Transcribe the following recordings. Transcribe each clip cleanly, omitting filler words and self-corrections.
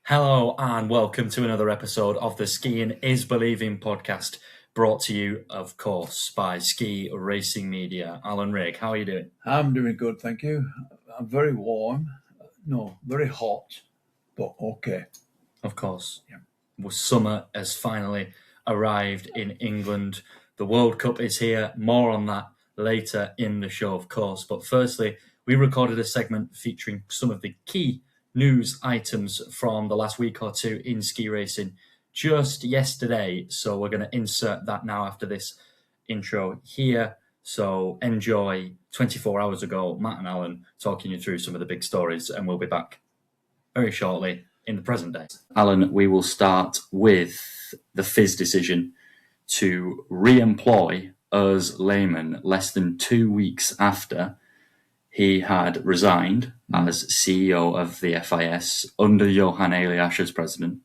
Hello and welcome to another episode of the Skiing is Believing podcast, brought to you, of course, by Ski Racing Media. Alan Rigg, how are you doing? I'm doing good, thank you. I'm very warm. No, very hot, but okay. Of course. Yeah. Well, summer has finally arrived in England. The World Cup is here. More on that later in the show, of course. But firstly, we recorded a segment featuring some of the key news items from the last week or two in ski racing just yesterday. So we're going to insert that now after this intro here. So enjoy 24 hours ago, Matt and Alan talking you through some of the big stories, and we'll be back very shortly in the present day. Alan, we will start with the FIS decision to re-employ Urs Lehmann less than 2 weeks after he had resigned as CEO of the FIS under Johan Elias as president.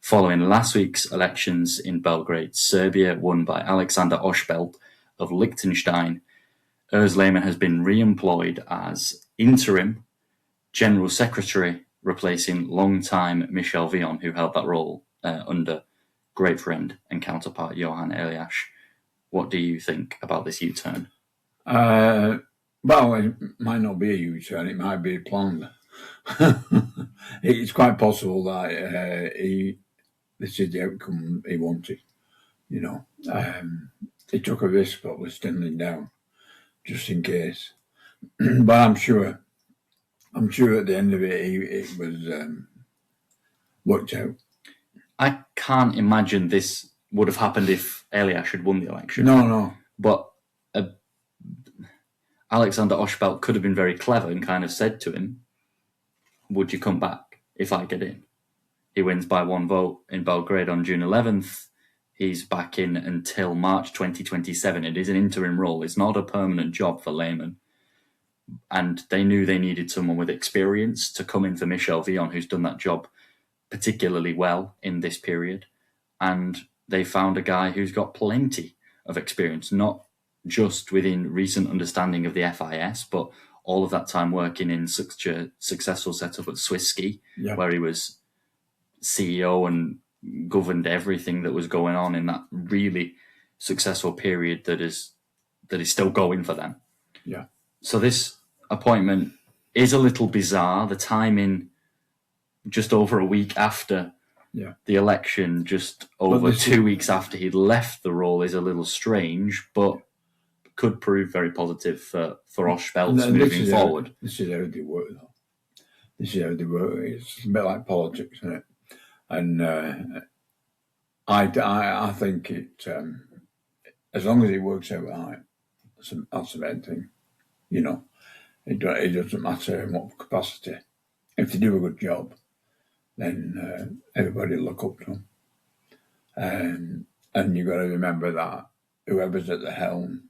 Following last week's elections in Belgrade, Serbia won by Alexander Oshbelt of Liechtenstein. Urs Lehmann has been re-employed as interim general secretary, replacing long-time Michel Vion, who held that role under great friend and counterpart Johan Elias. What do you think about this U-turn? Well, it might not be a U-turn, it might be planned. It's quite possible that this is the outcome he wanted. You know, he took a risk, but was standing down just in case. But I'm sure at the end of it, it was worked out. I can't imagine this would have happened if Elias had won the election. No. But Alexander Oshbelt could have been very clever and kind of said to him, would you come back if I get in? He wins by one vote in Belgrade on June 11th. He's back in until March 2027. It is an interim role. It's not a permanent job for Lehmann. And they knew they needed someone with experience to come in for Michel Vion, who's done that job particularly well in this period. And they found a guy who's got plenty of experience, not just within recent understanding of the FIS, but all of that time working in such a successful setup at Swiss Ski, where he was CEO and governed everything that was going on in that really successful period that is still going for them. Yeah. So this appointment is a little bizarre. The timing just over a week after the election, just over 2 weeks after he'd left the role, is a little strange, but could prove very positive for Oshbelt moving forward. This is how they work, though. This is how they work. It's a bit like politics, isn't it? And I think it, as long as it works out right, that's the main thing. You know, it doesn't matter in what capacity. If they do a good job, then everybody will look up to them. And you've got to remember that whoever's at the helm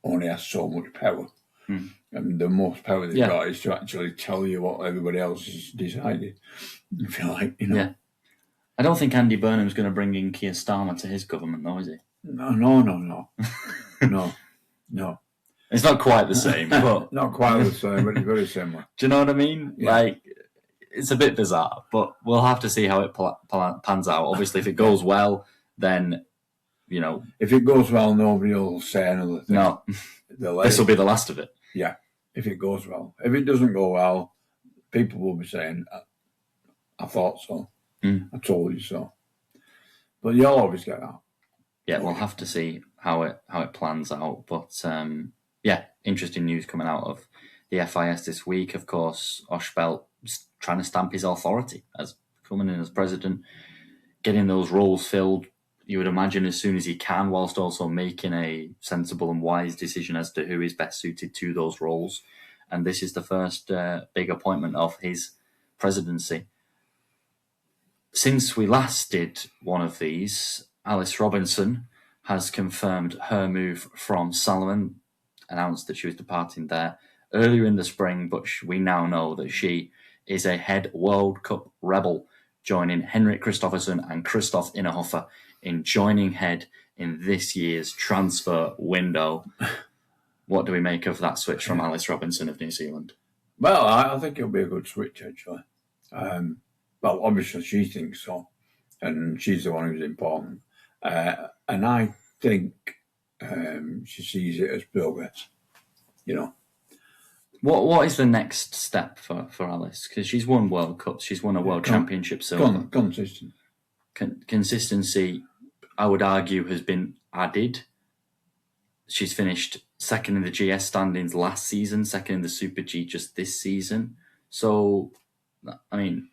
only has so much power. And the most power they've got is to actually tell you what everybody else has decided. If you like, you know. Yeah. I don't think Andy Burnham's going to bring in Keir Starmer to his government, though, is he? No. No. It's not quite the same, but not quite the same, but it's very similar. Do you know what I mean? Yeah. Like, it's a bit bizarre, but we'll have to see how it pans out. Obviously, if it goes well, then, you know. If it goes well, nobody will say another thing. No, this will be the last of it. Yeah, if it goes well. If it doesn't go well, people will be saying, I thought so. I told you so. But you'll always get that. Yeah, we'll have to see how it plans out. But interesting news coming out of the FIS this week. Of course, Oshbelt trying to stamp his authority as coming in as president, getting those roles filled, you would imagine, as soon as he can, whilst also making a sensible and wise decision as to who is best suited to those roles. And this is the first big appointment of his presidency. Since we last did one of these, Alice Robinson has confirmed her move from Salomon, announced that she was departing there earlier in the spring, but we now know that she is a head World Cup rebel, joining Henrik Kristoffersen and Christoph Innerhofer in joining head in this year's transfer window. What do we make of that switch from Alice Robinson of New Zealand? Well, I think it'll be a good switch, actually. Well, obviously she thinks so, and she's the one who's important. And I think she sees it as progress. What is the next step for Alice? Because she's won World Cups, she's won a World Championship silver. Consistent. Consistency, I would argue, has been added. She's finished second in the GS standings last season, second in the Super G just this season. So, I mean,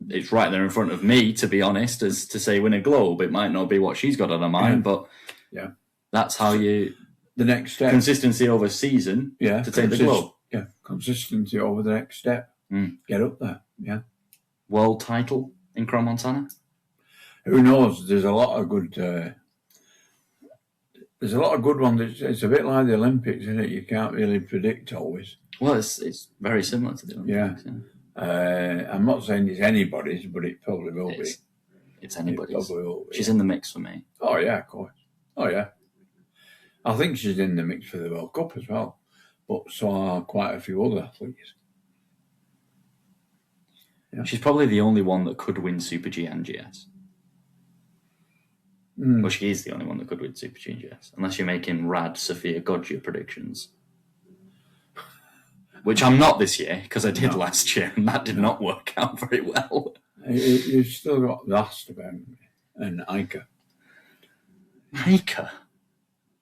it's right there in front of me, to be honest, as to say win a globe. It might not be what she's got on her mind, but that's how you... The next step. Consistency over season to take the globe. Yeah, consistency over the next step. Get up there, World title in Crans-Montana? Who knows? There's a lot of good... there's a lot of good ones. It's a bit like the Olympics, isn't it? You can't really predict always. Well, it's very similar to the Olympics. Yeah. I'm not saying it's anybody's, but it probably will be. It's anybody's. It probably will be. She's in the mix for me. Oh, yeah, of course. Oh, yeah. I think she's in the mix for the World Cup as well. But so are quite a few other athletes. Yeah. She's probably the only one that could win Super G and GS. Well, she is the only one that could win Super G and GS. Unless you're making rad Sophia Goggia predictions. Which I'm not this year, because I did last year, and that did not work out very well. You've still got Rastaban and Ica. Ica?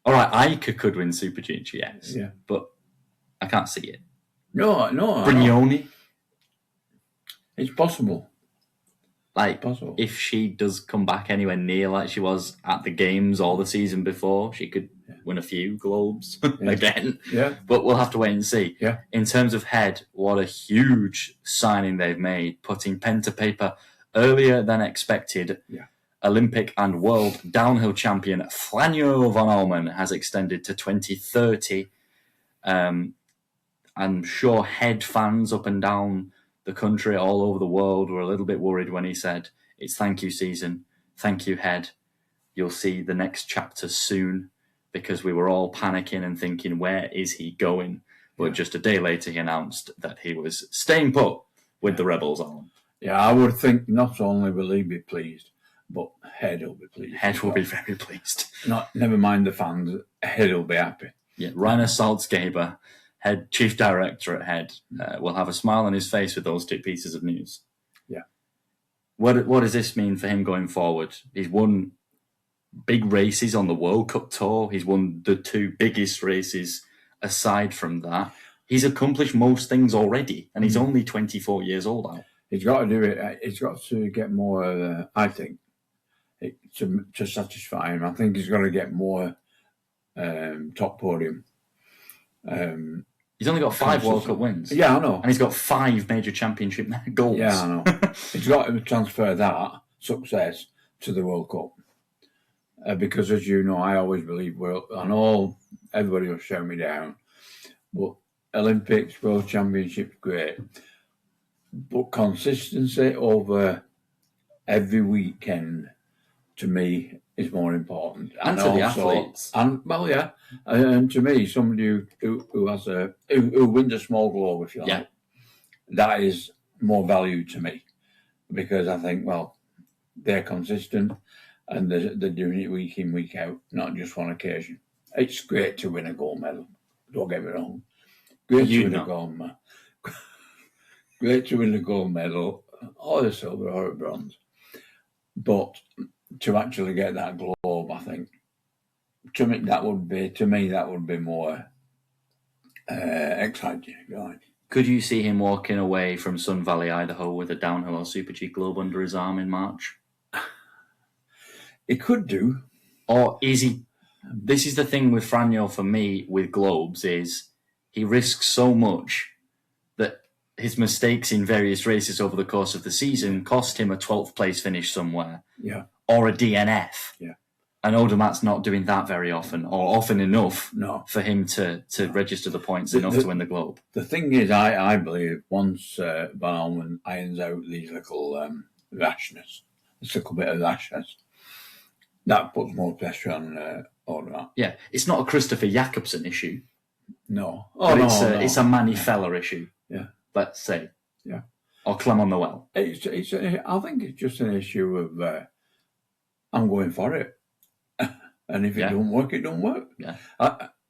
All right, Ica could win Super G and GS. Yeah. But I can't see it. No. Brignoni? It's possible. Possible. If she does come back anywhere near like she was at the games or the season before, she could win a few globes again. Yeah. But we'll have to wait and see. Yeah. In terms of head, what a huge signing they've made, putting pen to paper earlier than expected. Yeah. Olympic and world downhill champion Franjo von Allmen has extended to 2030. I'm sure head fans up and down the country, all over the world, were a little bit worried when he said, it's thank you season, thank you head. You'll see the next chapter soon, because we were all panicking and thinking, where is he going? But just a day later, he announced that he was staying put with the Rebels on. Yeah, I would think not only will he be pleased, but head will be pleased. Head will be very pleased. Never mind the fans, head will be happy. Yeah, Rainer Salzgeber, head chief director at Head, will have a smile on his face with those two pieces of news. Yeah. What does this mean for him going forward? He's won big races on the World Cup tour. He's won the two biggest races aside from that. He's accomplished most things already, and he's only 24 years old now. He's got to do it. He's got to get more, I think, to satisfy him. I think he's got to get more top podium. He's only got 5 World Cup wins. Yeah, I know. And he's got 5 major championship goals. Yeah, I know. He's got to transfer that success to the World Cup. Because, as you know, I always believe, I know everybody will shout me down, but Olympics, World Championships, great. But consistency over every weekend, to me, is more important. And to the athletes. And to me, somebody who wins a small globe, if you like, that is more value to me, because I think, well, they're consistent and they're doing it week in, week out, not just one occasion. It's great to win a gold medal. Don't get me wrong. Great to win a gold medal. Great to win a gold medal, or a silver, or a bronze. But to actually get that globe, I think, to me that would be more exciting. Right? Could you see him walking away from Sun Valley, Idaho, with a downhill or Super G globe under his arm in March? He could do. Or is he? This is the thing with Franjo for me with globes, is he risks so much that his mistakes in various races over the course of the season cost him a 12th place finish somewhere. Yeah. Or a DNF. Yeah. And Odermatt's not doing that very often, or often enough for him to register the points enough to win the globe. The thing is, I believe once Von Allmen irons out these little rashness, this little bit of rashness, that puts more pressure on Odermatt. Yeah, it's not a Christopher Jakobsen issue. No. It's a Manny Feller issue. Yeah. Let's say. Yeah. Or Clement Noel? I think it's just an issue of I'm going for it. And if it don't work, it don't work. Yeah.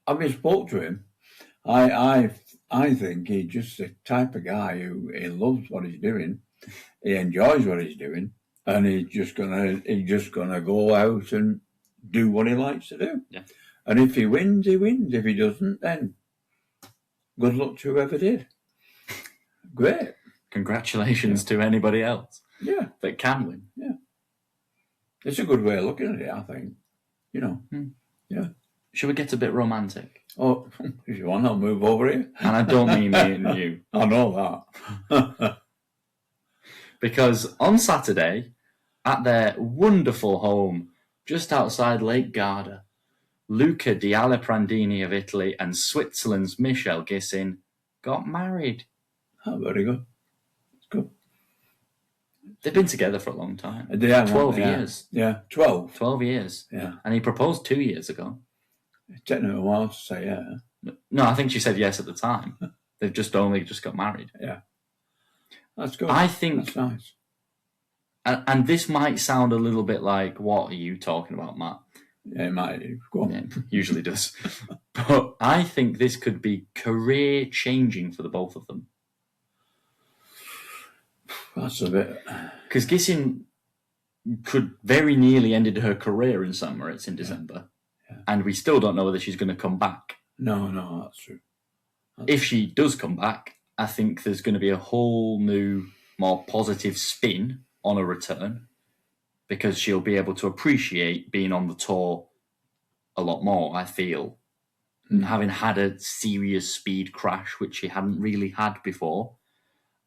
Having spoke to him, I think he's just the type of guy who he loves what he's doing, he enjoys what he's doing, and he's just gonna go out and do what he likes to do. Yeah. And if he wins, he wins. If he doesn't, then good luck to whoever did. Great. Congratulations to anybody else. Yeah. That can win. Yeah. It's a good way of looking at it, I think. Yeah. Should we get a bit romantic? Oh, if you want, I'll move over here. And I don't mean me and you. I know that. Because on Saturday, at their wonderful home just outside Lake Garda, Luca di Aleprandini of Italy and Switzerland's Michel Gissin got married. Oh, very good. It's good. They've been together for a long time. They have, 12 years. Yeah, 12. 12 years. Yeah. And he proposed 2 years ago. It's taken a while to say yeah. No, I think she said yes at the time. They've just got married. Yeah. That's good. I think... That's nice. And this might sound a little bit like, what are you talking about, Matt? Yeah, it might. Go on. Yeah, it usually does. But I think this could be career-changing for the both of them. That's a bit... Because Gissin could very nearly ended her career in St. Moritz in December. Yeah. And we still don't know whether she's going to come back. No, that's true. If she does come back, I think there's going to be a whole new, more positive spin on a return, because she'll be able to appreciate being on the tour a lot more, I feel. Having had a serious speed crash, which she hadn't really had before.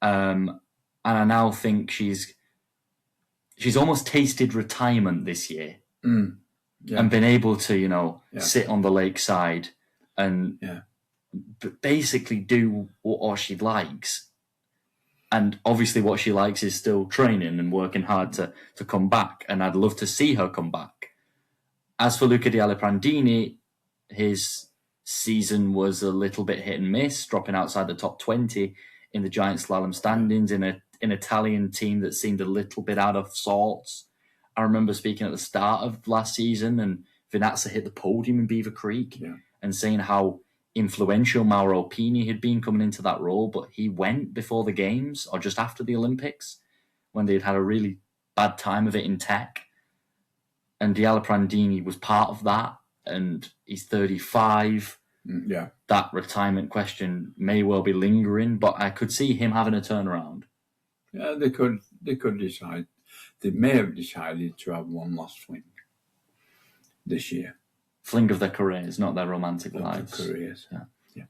And I now think she's almost tasted retirement this year. And been able to, sit on the lakeside and basically do what she likes. And obviously what she likes is still training and working hard to come back. And I'd love to see her come back. As for Luca di Aleprandini, his season was a little bit hit and miss, dropping outside the top 20 in the giant slalom standings in an Italian team that seemed a little bit out of sorts. I remember speaking at the start of last season, and Vanessa hit the podium in Beaver Creek and saying how influential Mauro Pini had been coming into that role, but he went before the games or just after the Olympics when they'd had a really bad time of it in tech. And Di Aleprandini was part of that, and he's 35. Yeah. That retirement question may well be lingering, but I could see him having a turnaround. Yeah, they could decide. They may have decided to have one last fling this year. Fling of their careers, not their romantic lives. Their careers. Yeah.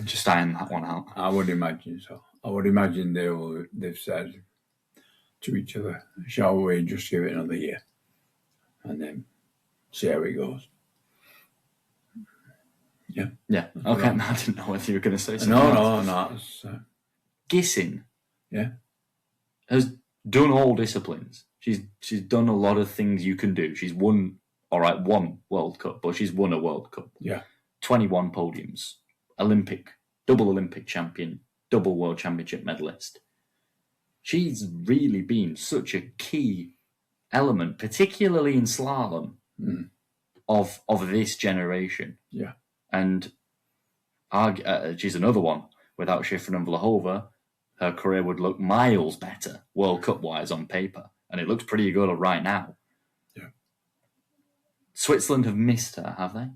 Just iron that one out. I would imagine so. I would imagine they've said to each other, shall we just give it another year and then see how it goes. Yeah. Yeah. Okay. I didn't know whether you were going to say something. No. Gissin. Yeah. Has done all disciplines. She's done a lot of things you can do. She's won World Cup, but she's won a World Cup. Yeah. 21 podiums. Double Olympic champion, double World Championship medalist. She's really been such a key element, particularly in slalom, of this generation. Yeah. And she's another one. Without Shiffrin and Vlhova, her career would look miles better, World Cup-wise, on paper. And it looks pretty good right now. Yeah. Switzerland have missed her, have they?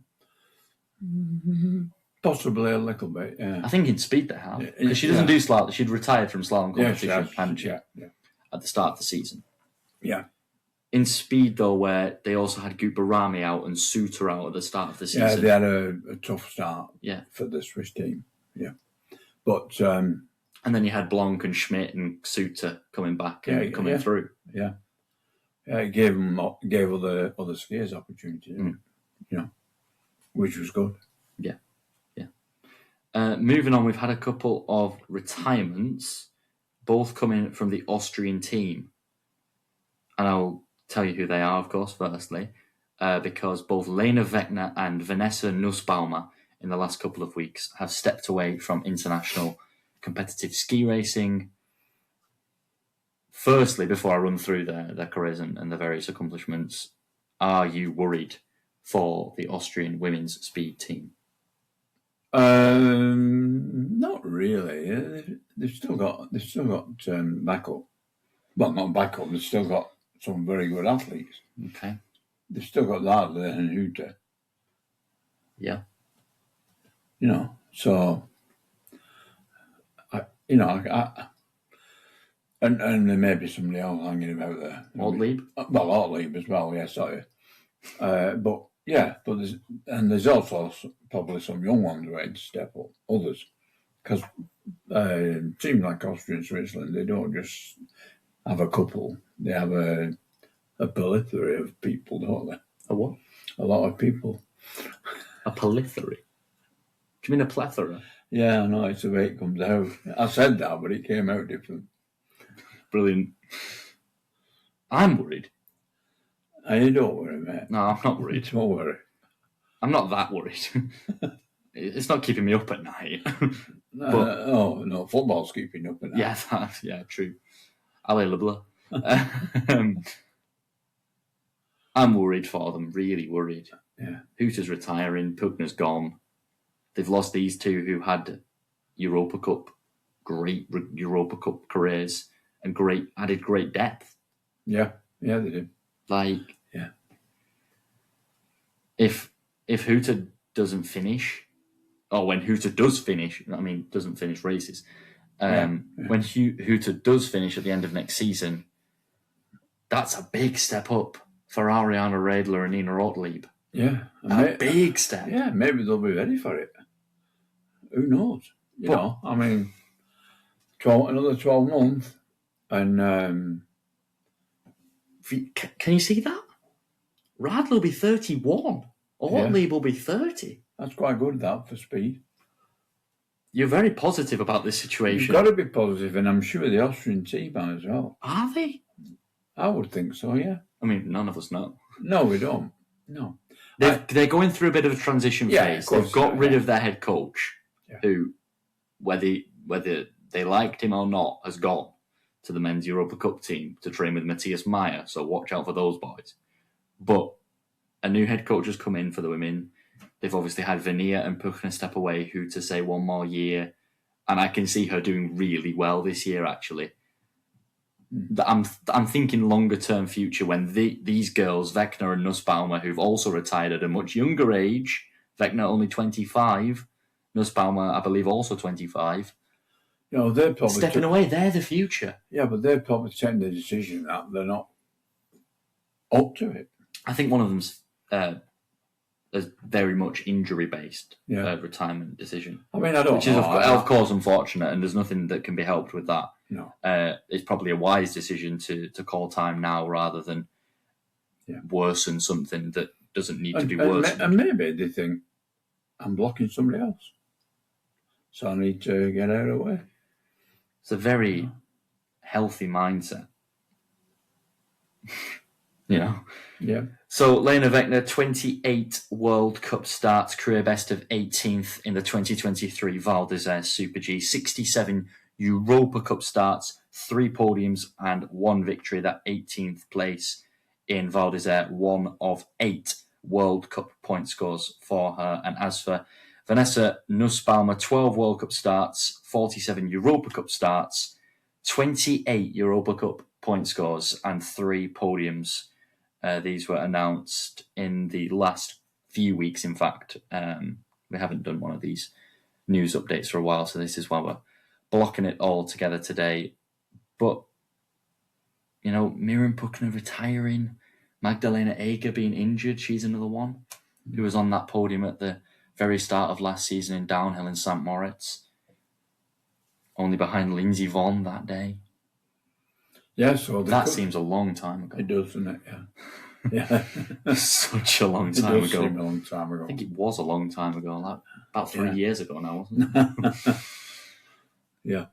Possibly a little bit, yeah. I think in speed they have. Because she doesn't do slalom. She'd retired from slalom competition, hadn't she? At the start of the season. Yeah. In speed, though, where they also had Guparami out and Suter out at the start of the season. Yeah, they had a tough start for the Swiss team. Yeah. But... and then you had Blanc and Schmidt and Suter coming back and coming through. Yeah. Yeah, it gave other skiers opportunity, which was good. Yeah. Moving on, we've had a couple of retirements, both coming from the Austrian team. And I'll tell you who they are, of course, firstly, because both Lena Wechner and Vanessa Nussbaumer in the last couple of weeks have stepped away from international competitive ski racing. Firstly, before I run through their careers and their various accomplishments, are you worried for the Austrian women's speed team? Not really. They've still got backup. Well, not backup. They've still got some very good athletes. Okay. They've still got that and Huta. Yeah. So and there may be somebody else hanging about there. Ortlieb? Well, Ortlieb as well. Yeah, sorry. But there's also probably some young ones ready to step up. Others, because teams like Austria and Switzerland, they don't just have a couple. They have a plethora of people, don't they? A what? A lot of people. A plethora? Do you mean a plethora? Yeah, I know, it's the way it comes out. I said that, but it came out different. Brilliant. I'm worried. You don't worry, mate. No, I'm not worried. Don't worry. I'm not that worried. It's not keeping me up at night. No, football's keeping up at night. Yeah, true. Allez, le bleu. I'm worried for them, really worried. Yeah. Huta's retiring, Pugner's gone. They've lost these two who had great Europa Cup careers and added great depth. Yeah, they did. If Huta doesn't finish, or when Huta does finish, doesn't finish races, when Huta does finish at the end of next season, that's a big step up for Ariana Radler and Nina Ortlieb. Yeah. A big step. Yeah, maybe they'll be ready for it. Who knows? Another 12 months. And can you see that? Radler will be 31. Ortlieb will be 30. That's quite good, that, for speed. You're very positive about this situation. You've got to be positive, and I'm sure the Austrian team are as well. Are they? I would think so, yeah. None of us know. No, we don't. No. They're going through a bit of a transition phase. They've got rid of their head coach, who, whether they liked him or not, has gone to the men's Europa Cup team to train with Matthias Meyer, so watch out for those boys. But a new head coach has come in for the women. They've obviously had Vanessa and Puchner step away, who to say one more year. And I can see her doing really well this year, actually. I'm thinking longer-term future when these girls, Wechner and Nussbaumer, who've also retired at a much younger age, Wechner only 25, Nussbaumer, I believe, also 25. They're probably stepping away. They're the future. Yeah, but they're probably taking the decision that they're not up to it. I think one of them's very much injury-based retirement decision. I don't know. Which is, of course, unfortunate, and there's nothing that can be helped with that. No. It's probably a wise decision to call time now rather than worsen something that doesn't need to be worsened. And maybe they think, I'm blocking somebody else, so I need to get out of the way. It's a very healthy mindset. Yeah. So Lena Wechner, 28 World Cup starts, career best of 18th in the 2023 Val d'Isère Super G, 67 Europa Cup starts, 3 podiums and 1 victory, that 18th place in Val d'Isère, 1 of 8 World Cup point scores for her. And as for Vanessa Nussbaumer, 12 World Cup starts, 47 Europa Cup starts, 28 Europa Cup point scores and 3 podiums. These were announced in the last few weeks, in fact. We haven't done one of these news updates for a while, so this is why we're blocking it all together today. But, Miriam Puchner retiring, Magdalena Eger being injured, she's another one who was on that podium at the very start of last season in downhill in St. Moritz, only behind Lindsey Vonn that day. Yeah, so that seems a long time ago. It does, doesn't it? Yeah. Such a long time ago. Seem a long time ago. I think it was a long time ago, like about 3 years ago now, wasn't it? Yeah.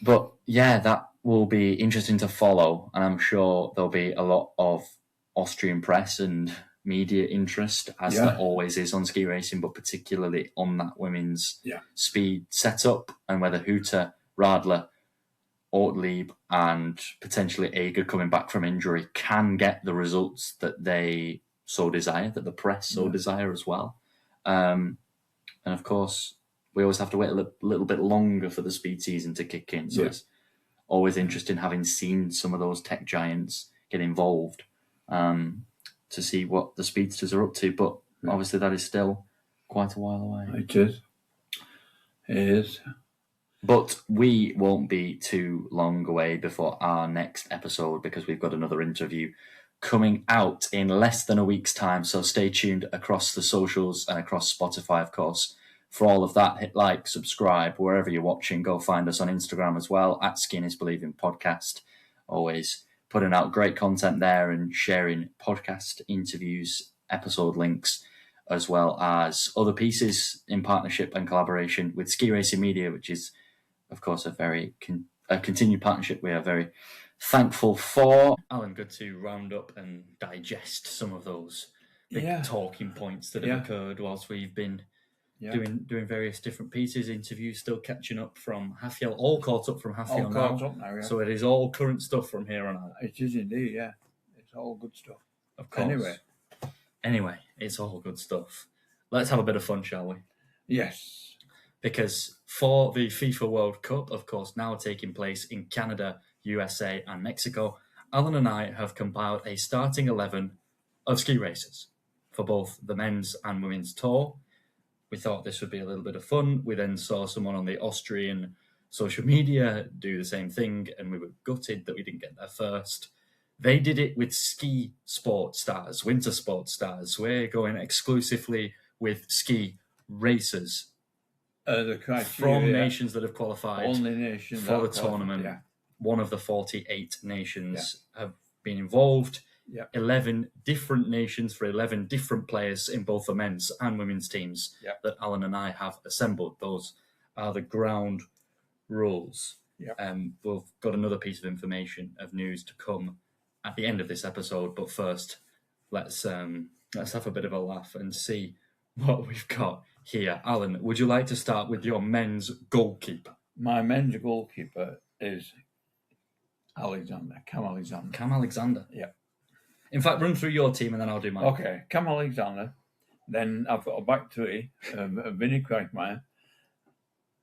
But that will be interesting to follow, and I'm sure there'll be a lot of Austrian press and media interest, as there always is on ski racing, but particularly on that women's speed setup, and whether Huta, Radler Ortlieb and potentially Ager coming back from injury can get the results that they so desire, that the press so desire as well. And of course, we always have to wait a little bit longer for the speed season to kick in. So it's always interesting having seen some of those tech giants get involved to see what the speedsters are up to. But obviously that is still quite a while away. It is. It is. But we won't be too long away before our next episode because we've got another interview coming out in less than a week's time. So stay tuned across the socials and across Spotify, of course, for all of that. Hit like, subscribe, wherever you're watching. Go find us on Instagram as well, at Skin is Believing Podcast. Always putting out great content there and sharing podcast interviews, episode links, as well as other pieces in partnership and collaboration with Ski Racing Media, which is, of course, a continued partnership we are very thankful for. Alan, good to round up and digest some of those big talking points that have occurred whilst we've been doing various different pieces, interviews, still catching up from Hafjell, all caught up from Hafjell now. So it is all current stuff from here on out. It is indeed, yeah. It's all good stuff. Of course. Anyway, it's all good stuff. Let's have a bit of fun, shall we? Yes. Because for the FIFA World Cup, of course, now taking place in Canada, USA and Mexico, Alan and I have compiled a starting 11 of ski racers for both the men's and women's tour. We thought this would be a little bit of fun. We then saw someone on the Austrian social media do the same thing, and we were gutted that we didn't get there first. They did it with ski sport stars, winter sport stars. We're going exclusively with ski racers from nations that have qualified for the tournament. Yeah. One of the 48 nations have been involved. 11 different nations for 11 different players in both the men's and women's teams that Alan and I have assembled. Those are the ground rules. We've got another piece of information, of news to come at the end of this episode. But first, let's have a bit of a laugh and see what we've got here. Alan, would you like to start with your men's goalkeeper? My men's goalkeeper is Cam Alexander. Yeah. In fact, run through your team and then I'll do mine. Okay, Cam Alexander. Then I've got a back three of Vinnie Quagmire,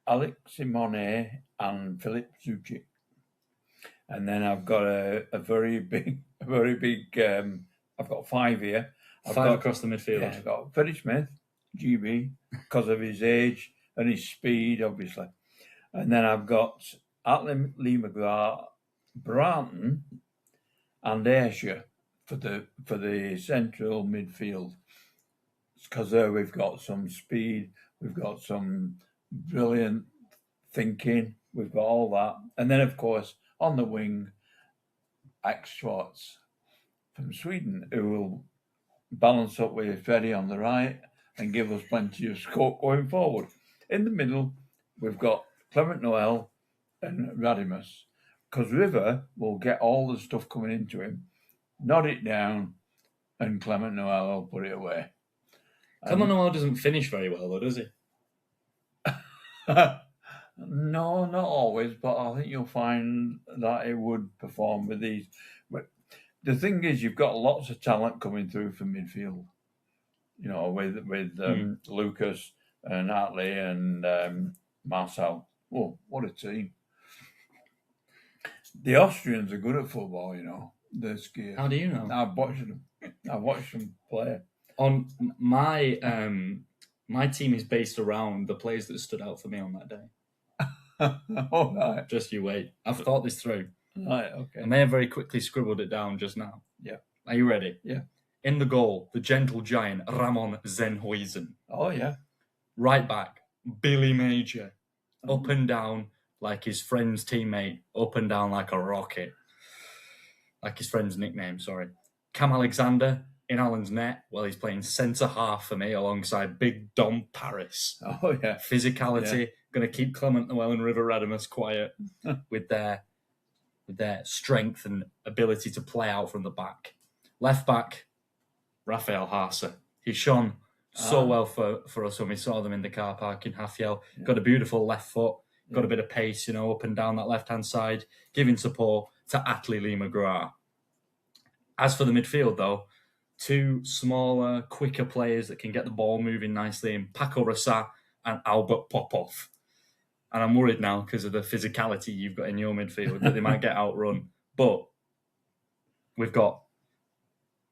Alex Simone and Philip Zucchi. And then I've got a very big, I've got five here. Five across the midfield. Yeah, I've got Freddie Smith, GB, because of his age and his speed, obviously. And then I've got Atlin Lee McGrath, Branton, and Ayrshire for the central midfield. Because there we've got some speed, we've got some brilliant thinking, we've got all that. And then, of course, on the wing, Ax Schwartz from Sweden, who will balance up with Freddie on the right and give us plenty of scope going forward. In the middle, we've got Clement Noel and Radimus, because River will get all the stuff coming into him, nod it down, and Clement Noel will put it away. Clement Noel doesn't finish very well, though, does he? No, not always, but I think you'll find that it would perform with these. But the thing is, you've got lots of talent coming through from midfield. You know, with Lucas and Atley and Marcel. Oh, what a team! The Austrians are good at football, you know. They're skiers. How do you know? I've watched them play. On my my team is based around the players that stood out for me on that day. All right. Just you wait. I've thought this through. Right, okay. I may have very quickly scribbled it down just now. Yeah. Are you ready? Yeah. In the goal, the gentle giant Ramon Zenhuizen. Oh, yeah. Right back, Billy Major. Up and down like his friend's teammate. Up and down like a rocket. Like his friend's nickname, sorry. Cam Alexander in Alan's net. Well, he's playing centre-half for me alongside Big Dom Paris. Oh, yeah. Physicality. Yeah. Going to keep Clement Noel and River Radimus quiet with their strength and ability to play out from the back. Left back, Rafael Haase. He shone so well for us when we saw them in the car park in Hafjell. Yeah. Got a beautiful left foot. got a bit of pace, up and down that left-hand side, giving support to Atli Lima. As for the midfield, though, two smaller, quicker players that can get the ball moving nicely in Paco Rasa and Albert Popov. And I'm worried now because of the physicality you've got in your midfield that they might get outrun. But we've got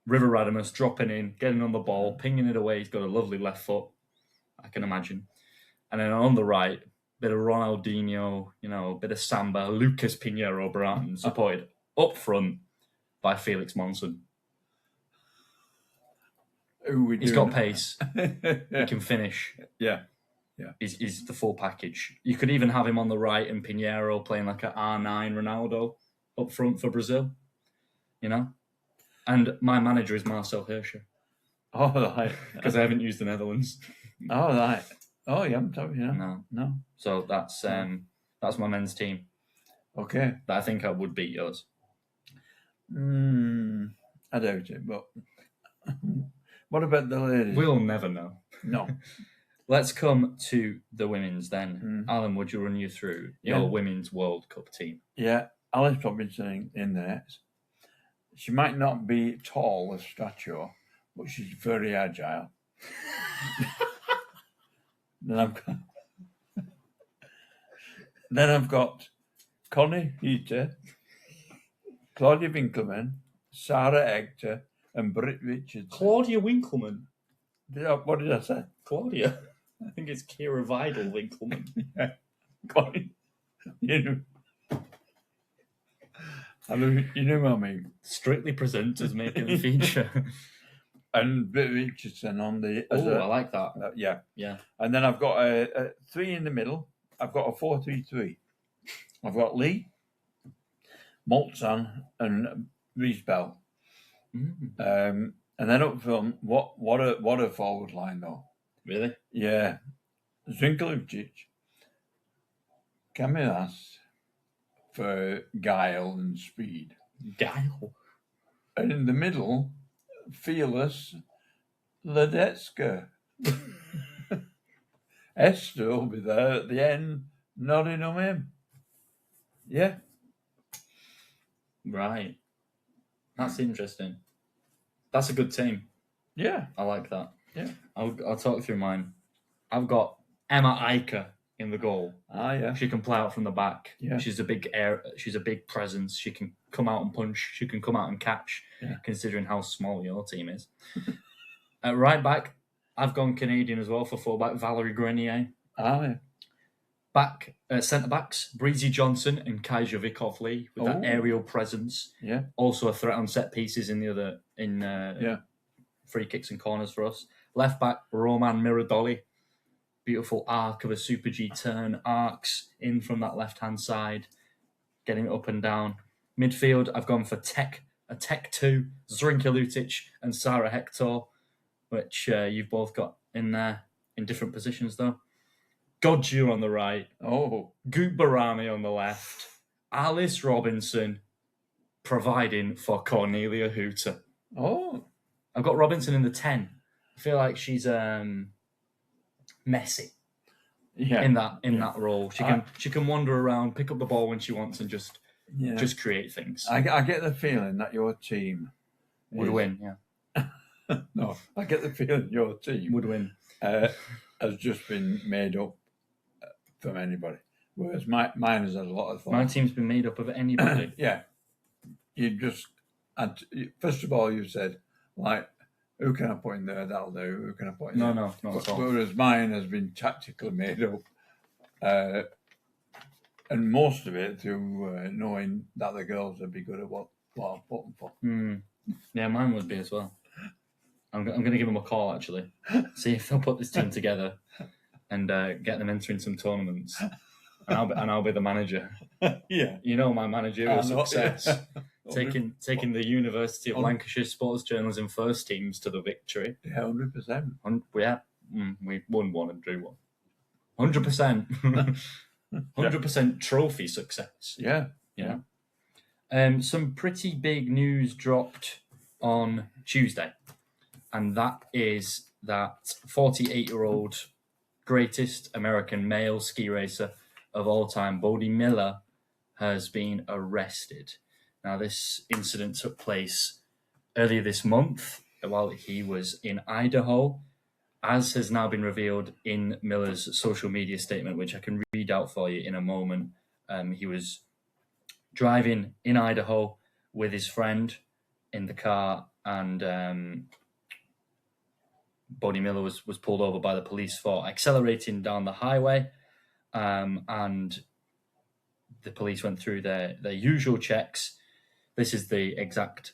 River Radamus dropping in, getting on the ball, pinging it away. He's got a lovely left foot, I can imagine. And then on the right, bit of Ronaldinho, a bit of Samba, Lucas Pinheiro Bratton, supported up front by Felix Monson. He's got pace. He can finish. Yeah. He's the full package. You could even have him on the right and Pinheiro playing like an R9 Ronaldo up front for Brazil, And my manager is Marcel Hirscher. Oh, right. Because I haven't used the Netherlands. Oh, right. Oh, you haven't, have you? No. So that's my men's team. Okay. That I think I would beat yours. I doubt it, but what about the ladies? We'll never know. No. Let's come to the women's then. Alan, would you run you through your women's World Cup team? Yeah, Alice Robinson in there. She might not be tall as stature, but she's very agile. Then I've got Connie Heater, Claudia Winkleman, Sarah Hector, and Britt Richards. Claudia Winkleman? What did I say? Claudia? I think it's Kira Vidal Winkleman. Yeah. Connie. You know what I mean? Strictly presenters making a feature. And Britt Richardson on the... I like that. Yeah. And then I've got a 3 in the middle. I've got a 4-3-3. I've got Lee, Moltzan, and Reese Bell. And then up front, what a forward line though. Really? Yeah. Zinkelucic, Camilas for guile and speed. Guile? And in the middle, Fearless Ledetska. Esther will be there at the end, nodding on him. Yeah. Right. That's interesting. That's a good team. Yeah. I like that. Yeah. I'll talk through mine. I've got Emma Eicher in the goal. Yeah. She can play out from the back. Yeah. She's a big presence. She can come out and punch. She can come out and catch, considering how small your team is. At right back, I've gone Canadian as well for fullback, Valerie Grenier. Yeah. Back, centre backs, Breezy Johnson and Kaiser Vikov-Lee with that aerial presence. Yeah. Also a threat on set pieces in free kicks and corners for us. Left back, Roman Miradoli. Beautiful arc of a Super G turn, arcs in from that left-hand side, getting it up and down. Midfield, I've gone for Tech 2, Zrinka Lutic and Sarah Hector, which you've both got in there in different positions though. Godju on the right. Goot Barami on the left. Alice Robinson providing for Cornelia Hooter. I've got Robinson in the 10. I feel like she's messy in that role. She can wander around, pick up the ball when she wants and just create things. I get the feeling that your team would win, yeah. No, I get the feeling your team would win. Has just been made up from anybody. Whereas mine has had a lot of thought. My team's been made up of anybody. Yeah. First of all, you said, like, who can I put in there? That'll do. Who can I put in there? No, not at all. Whereas mine has been tactically made up. And most of it through knowing that the girls would be good at what I've put them for. Yeah, mine would be as well. I'm going to give them a call, actually. See if they'll put this team together and get them entering some tournaments. And I'll be the manager. Yeah. You know my managerial success. Taking the University of Lancashire Sports Journalism first teams to the victory. Yeah, 100%. We won one and drew one. 100%. 100% trophy success. Yeah. Some pretty big news dropped on Tuesday. And that is that 48-year-old greatest American male ski racer, of all time, Bode Miller, has been arrested. Now, this incident took place earlier this month while he was in Idaho, as has now been revealed in Miller's social media statement, which I can read out for you in a moment. He was driving in Idaho with his friend in the car, and Bode Miller was pulled over by the police for accelerating down the highway, and the police went through their usual checks. This is the exact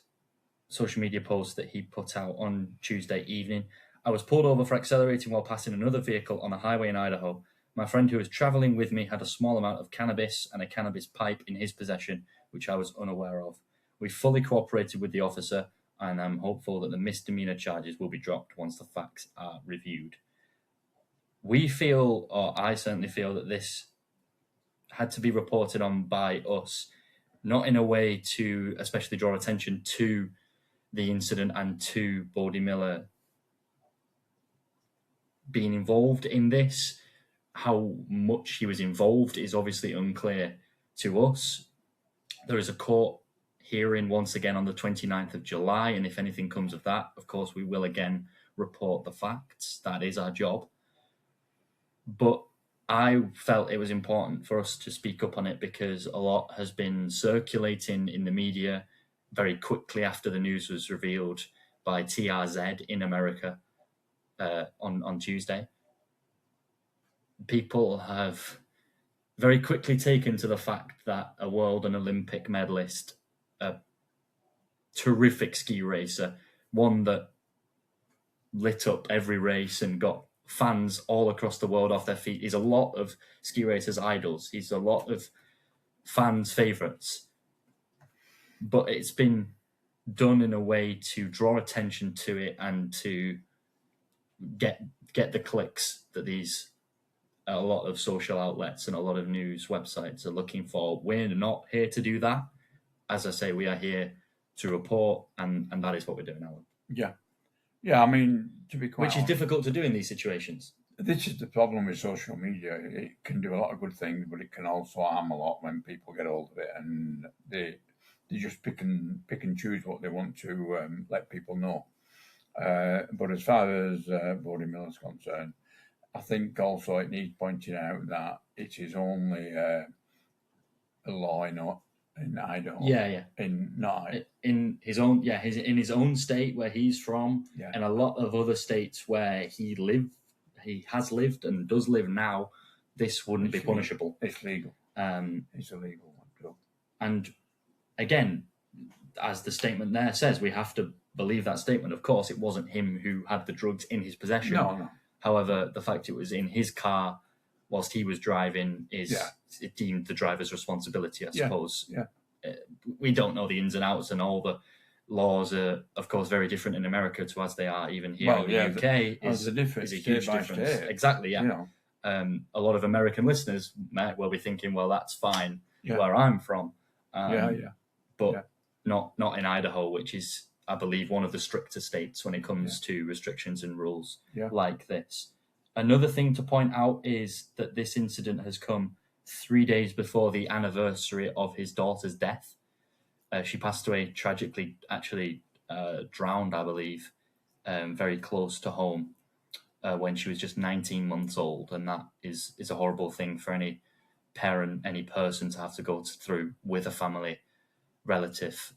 social media post that he put out on Tuesday evening. I was pulled over for accelerating while passing another vehicle on a highway in Idaho. My friend who was traveling with me had a small amount of cannabis and a cannabis pipe in his possession, which I was unaware of. We fully cooperated with the officer, and I'm hopeful that the misdemeanor charges will be dropped once the facts are reviewed. We feel, or I certainly feel, that this had to be reported on by us, not in a way to especially draw attention to the incident and to Bode Miller being involved in this. How much he was involved is obviously unclear to us. There is a court hearing once again on the 29th of July, and if anything comes of that, of course, we will again report the facts. That is our job. But I felt it was important for us to speak up on it because a lot has been circulating in the media very quickly after the news was revealed by TRZ in America on Tuesday. People have very quickly taken to the fact that a world and Olympic medalist, a terrific ski racer, one that lit up every race and got fans all across the world off their feet, is a lot of ski racers' idols. He's a lot of fans' favourites. But it's been done in a way to draw attention to it and to get the clicks that a lot of social outlets and a lot of news websites are looking for. We're not here to do that. As I say, we are here to report, and that is what we're doing, Alan. Yeah, I mean, to be quite honest, which is difficult to do in these situations. This is the problem with social media. It can do a lot of good things, but it can also harm a lot when people get hold of it, and they just pick and choose what they want to let people know. But as far as Bode Miller is concerned, I think also it needs pointing out that it is only a law in Idaho. In his own state where he's from, and a lot of other states where he has lived and does live now, this wouldn't be punishable. It's legal. It's illegal. And again, as the statement there says, we have to believe that statement. Of course, it wasn't him who had the drugs in his possession. No. However, the fact it was in his car whilst he was driving is deemed the driver's responsibility, I suppose. Yeah. We don't know the ins and outs, and all the laws are, of course, very different in America to as they are even here in the UK. Is a huge difference. Exactly, yeah. You know. A lot of American listeners might well be thinking, well, that's fine where I'm from. But not in Idaho, which is, I believe, one of the stricter states when it comes to restrictions and rules like this. Another thing to point out is that this incident has come 3 days before the anniversary of his daughter's death. She passed away tragically, actually drowned, I believe, very close to home when she was just 19 months old. And that is a horrible thing for any parent, any person to have to go through with a family relative.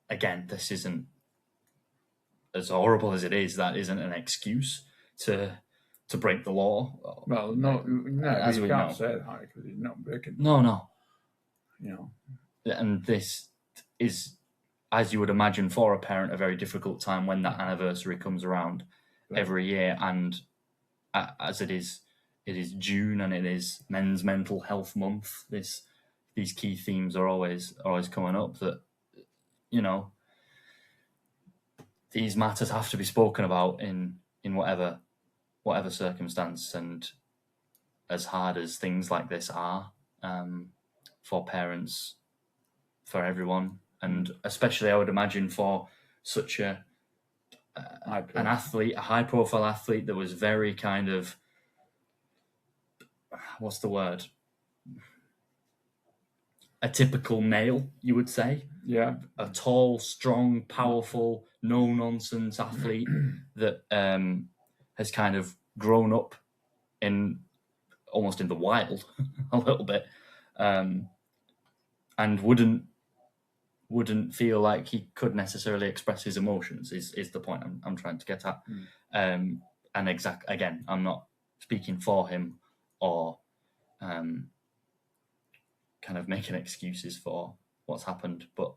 Again, this isn't, as horrible as it is, that isn't an excuse to break the law. Well, no, as we can't say that because he's not breaking. No. You know, and this is, as you would imagine, for a parent, a very difficult time when that anniversary comes around every year. And as it is June and it is Men's Mental Health Month. These key themes are always coming up. That, you know, these matters have to be spoken about in whatever circumstance, and as hard as things like this are for parents, for everyone, and especially I would imagine for such an athlete, a high-profile athlete that was very kind of what's the word? A typical male, you would say. Yeah. A tall, strong, powerful, no-nonsense athlete that has kind of grown up almost in the wild a little bit, and wouldn't feel like he could necessarily express his emotions is the point I'm trying to get at. And again, I'm not speaking for him or kind of making excuses for what's happened, but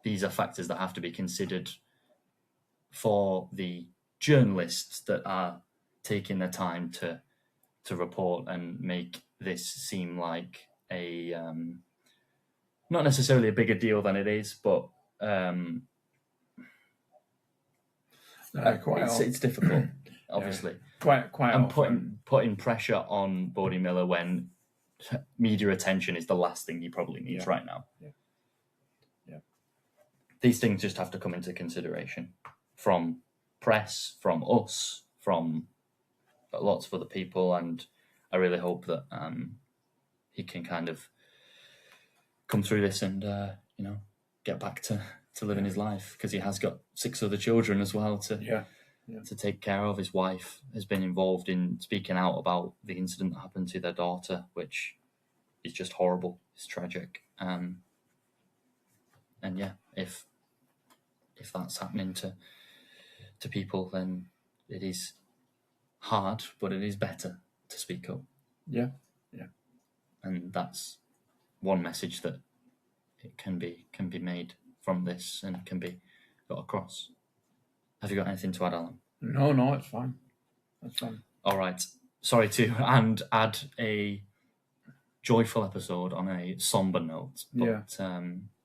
these are factors that have to be considered for the journalists that are taking the time to report and make this seem like a not necessarily a bigger deal than it is, but it's difficult, obviously. Quite and often. putting pressure on Bode Miller when media attention is the last thing he probably needs right now. Yeah. These things just have to come into consideration from press, from us, from lots of other people, and I really hope that he can kind of come through this and get back to living his life, because he has got 6 other children as well to take care of. His wife has been involved in speaking out about the incident that happened to their daughter, which is just horrible. It's tragic. And yeah, if that's happening to people, then it is hard, but it is better to speak up. Yeah. And that's one message that it can be made from this and can be got across. Have you got anything to add, Alan? No, it's fine. That's fine. All right. Sorry to add a joyful episode on a somber note, but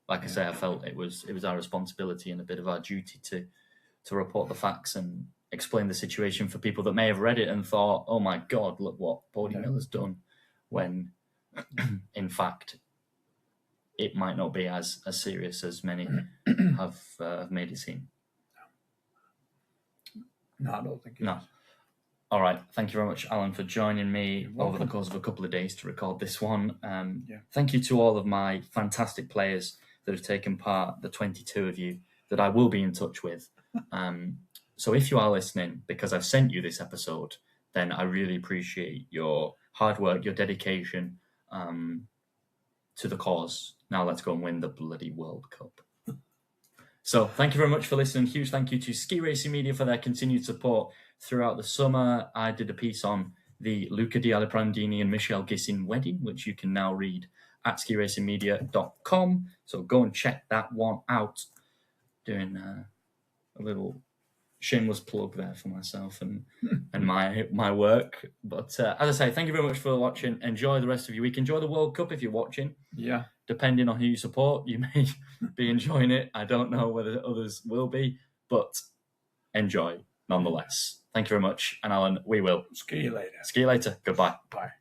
like I say, I felt it was our responsibility and a bit of our duty to report the facts and explain the situation for people that may have read it and thought, "Oh my God, look what Bode Miller's done," when in fact it might not be as serious as many have made it seem. No, I don't think it No. is. All right. Thank you very much, Alan, for joining me over the course of a couple of days to record this one. Thank you to all of my fantastic players that have taken part, the 22 of you that I will be in touch with. So if you are listening, because I've sent you this episode, then I really appreciate your hard work, your dedication to the cause. Now let's go and win the bloody World Cup. So thank you very much for listening. Huge thank you to Ski Racing Media for their continued support throughout the summer. I did a piece on the Luca Di Aliprandini and Michelle Gissin wedding, which you can now read at skiracingmedia.com. So go and check that one out. Doing a little shameless plug there for myself and my work. But as I say, thank you very much for watching. Enjoy the rest of your week. Enjoy the World Cup if you're watching. Yeah. Depending on who you support, you may be enjoying it. I don't know whether others will be, but enjoy nonetheless. Thank you very much. And Alan, we will See you later. see you later. Goodbye. Bye.